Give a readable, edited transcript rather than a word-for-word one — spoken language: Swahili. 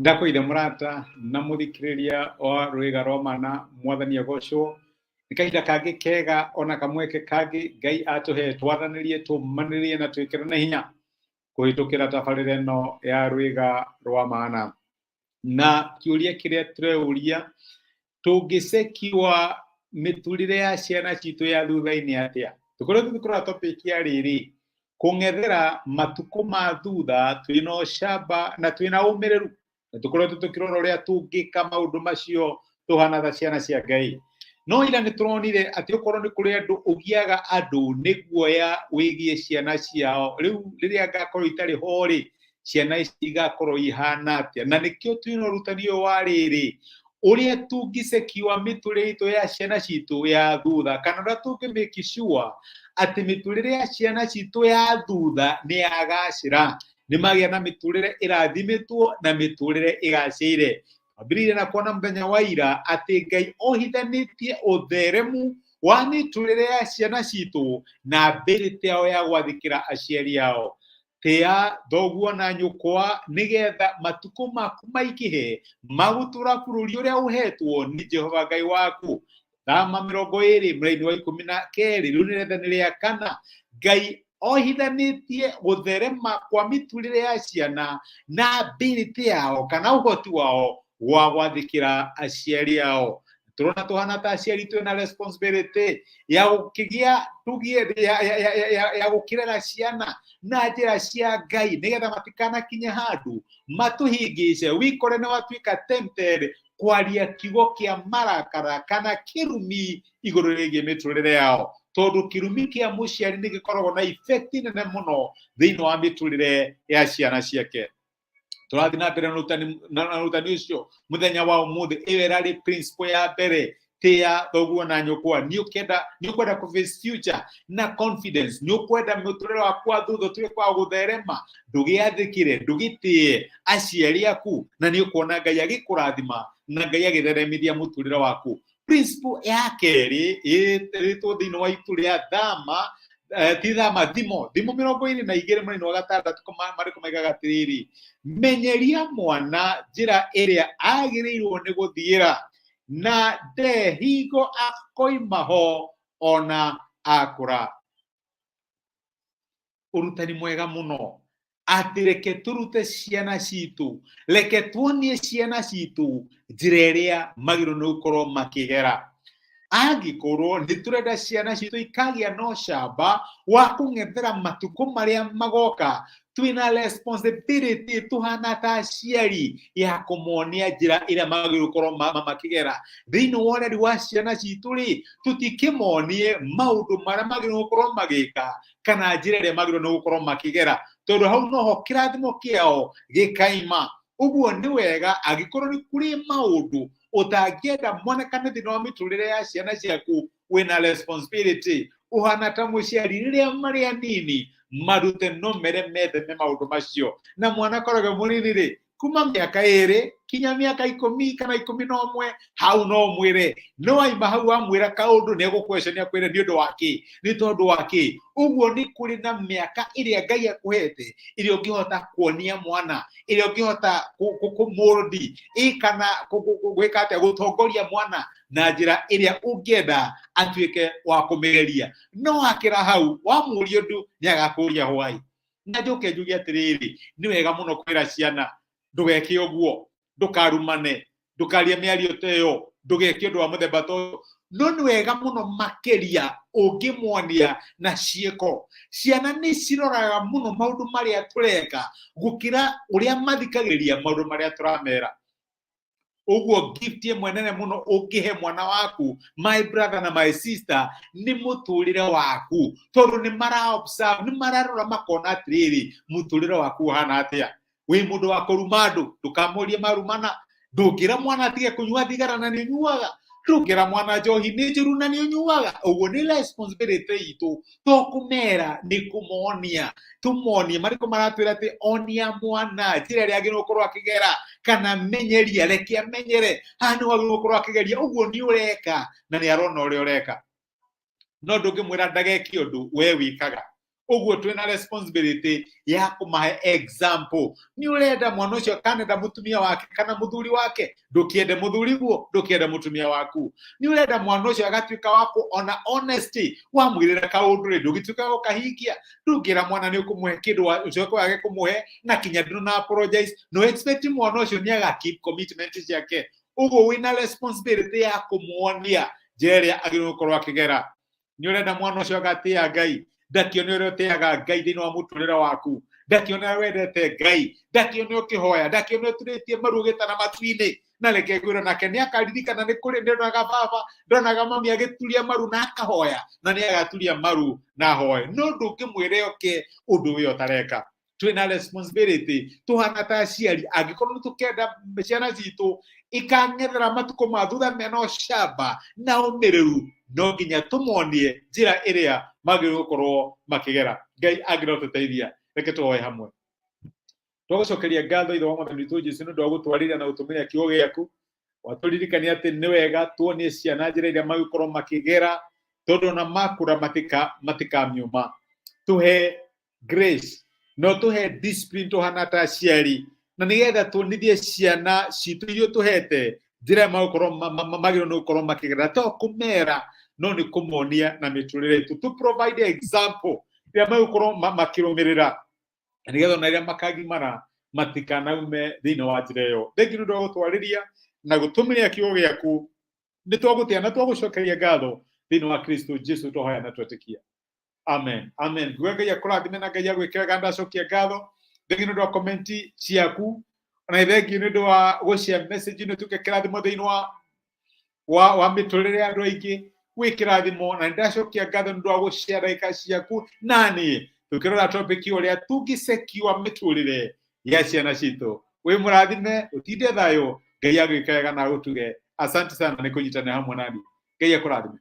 Ndakoire murata na muthikiriria o Rwiga Romana mwathani agocwo nikaida kage kega ona kamweke kage Ngai atuhe twathanirie tumanirie na twikirane hinya kuhitukira tabarire no ya Rwiga Romana na kiuria kiria tureuria tungicekiwa miturire ya ciana citu ya thutha-ini atia tukora topic ya riri kungethera matuko ma thutha twina ucamba na twina umireru tukoretwo tukirora uria tungika maundu macio tuhana ta ciana cia Ngai no ira ni turonire ati ukorwo ni kuri andu ugiaga andu niguoya wigie ciana ciao riu riria ngakorwo itari hori ciana ici igakorwo ihana atia na nikio twina urutani wa riri uria tungicekiwa miturire itu ya ciana citu ya thutha kana uria tungimake sure ati miturire ya ciana citu ya thutha ni agacira ni magia na miturire irathimitwo na miturire igacire abirire na kuona mthenya wa ira ati Ngai ohithanitie utheremu wa miturire ya ciana citu na ability yao ya gwathikira aciari yao tia thoguo na nyukwa nigetha matuko maku maikihe magutura bururi uria uhetwo ni Jehova Ngai waku Thama 20 mweri wa 12 riu nirethanire kana Ngai ohithanitie gutherema kwa miturire ya ciana na ability yao kana uhoti wao wa gwathikira aciari yao turona tuhana ta aciari twina responsibility ya gukigia tugie ya gukirera ciana na njira cia Ngai nigetha matikana kinya handu matuhingice wikore na watwika tempted kwaria kiugo kia marakara kana kirumi iguru rigie miturire yao tondu kirumi kia muciari ni gikoragwo na effect nene muno thiini wa miturire ya ciana ciake turathi na mbere na rutani ucio muthenya wa umuthi iyo irari principle ya mbere tia thoguo na nyukwa ni ukwenda ku face future na confidence ni ukwenda muturire waku thutha turi kwa gutherema ndugiathikire ndugitie aciari aku na ni ukuona Ngai agikurathima na Ngai agitheremithia muturire waku principle ya keri ito thiini wa itu ria Thama thimo 22 mweri wa gatandatu mariko maigaga atiriri menyeria mwana njira iria agirirwo ni guthiira na ndehingo akoimaho ona akura urutani mwega muno ati reke turute ciana citu reke tuonie ciana citu njira iria magiro ni gukorwo makigera angikorwo ni turenda ciana citu ikagia no camba wa kungethera matuko maria magoka twina responsibility tuhana ta aciari ya kumonia njira iria magiro gukorwo makigera thiini woneri wa ciana citu ri tutikimonie maundu maria magiro gukorwo magika kana njira iria magiro ni gukorwo makigera tondu hau noho kirathimo kiao gikaima uguo ni wega agikorwo ni kuri maundu utagienda monekane thini wa miturire ya ciana ciaku wina responsibility uhana ta muciari riria maria nini marute no mere metheme maundu macio na mwana koraga munini ri kuma miaka 2 kinya miaka 10 kana 11 hau no mwire no aima hau amwira kaundu ne gukweshania kwire ni undu waki ni tondu waki uguo ni kuri na miaka iria Ngai akuhete iria ungihota kuonia mwana iria ungihota kumoldi ikana gwika atia gutongoria mwana na njira iria ungienda atuike wa kumigeria no akira hau wa murio ndu ni agakuria hwai na njuke njuge atiriri ni wega muno kwira ciana ndugeke uguo ndukarumane ndukarie miario teyo ndugeke undu wa muthemba to no ni wega muno makeria ungimwonia na cieko ciana ni ciroraga muno maundu maria tureka gukira uria mathikagiriria maundu maria turamera uguo gift ye mwenene muno ungihe mwana waku my brother na my sister ni muturire waku tondu ni mara observe ni mararora makona atiriri muturire waku hana atia wi mundu wa kurumandu ndukamurie marumana ndungira mwana atige kunyua thigara na ni nyuaga ndungira mwana njohi ni njuru na ni nyuaga uguo ni responsibility itu to kumera ni kumonia tumonie mariko maratwira ati onia mwana njira ria ngiro korwa kigera kana menyeria reke amenyere hanu wagiro korwa kigeria uguo ni ureka na ni arona uri ureka no ndungimwira ndageki undu we wikaga uguo twina responsibility ya kumahe example. Ni urenda mwana ucio kanenda mutumia wake kana muthuri wake, ndukiende muthuri guo, ndukiende mutumia waku. Ni urenda mwana ucio agatuika wako ona honesty, wamwirira kaundu ri ndugituika ukahingia, ndugira mwana ni ukumuhe kindu ucio kwage kumuhe na kinya ndu na apologize, no expect mwana ucio ni aga keep commitment ciake. Uguo wina responsibility ya kumuonia jeria agirwo korwa akigera. Ni urenda mwana ucio agatia Ngai, ndakione uri utiaga Ngai thini wa muturira waku, ndakione wendete Ngai, ndakione ukihoya, ndakione uturitie marugita na matwini, na reke ngwira nake ni akaririkana ni kuri ndonaga baba, ndonaga mami agituria maru na akahoya, na ni agaturia maru na hoye. No ndungimwire oke undu uyo tareka. Twina responsibility tuhana ta aciari, angikorwo ni tukenda ciana citu ikang'ethera matuko ma thutha mena shamba na umireru, no nginya tumuonie njira iria magire gukorwo makigera. Ngai agire gututeithia. Reke tuhoye hamwe. Twagucokeria ngatho ithe wa mwathani witu Jesu ni ndu wa gutwarira na gutumira kiugo giaku. Waturirikania ati ni wega tuonie ciana njira iria magikorwo makigera, tondu na makura matikamiuma. Tuhe grace, no tuhe discipline tuhana ta aciari, na nigetha tuonithie ciana citu iria tuhete njira magikorwo magire no gukorwo makigera, to kumera no ni kumuonia na miturire itu. To provide example iria magikorwo makirumirira, nigetha na iria makagimara matikanaume thini wa njira iyo. Thengi ni ndu gutwariria na gutumiria kiugo giaku. Ni twagutia na twagucokeria ngatho thini wa Kristo Jesu twahoya na twetikia. Amen. Amen. Ngai akurathime na Ngai agwikira ndacokia ngatho. Thengi ni ndu wa komenti ciaku, na thengi ni ndu wa gushare message ni tukikirathimo thini wa miturire andu aingi wikirathimo, na ndacokia ngatho ndu wa gushare daika ciaku nani tukirora topic uria tungisekiwa miturire ya ciana citu. Wi murathime, utinde thayo, Ngai agwikega na gutuge. Asante sana ni kunyitana hamwe nani. Ngai akurathime.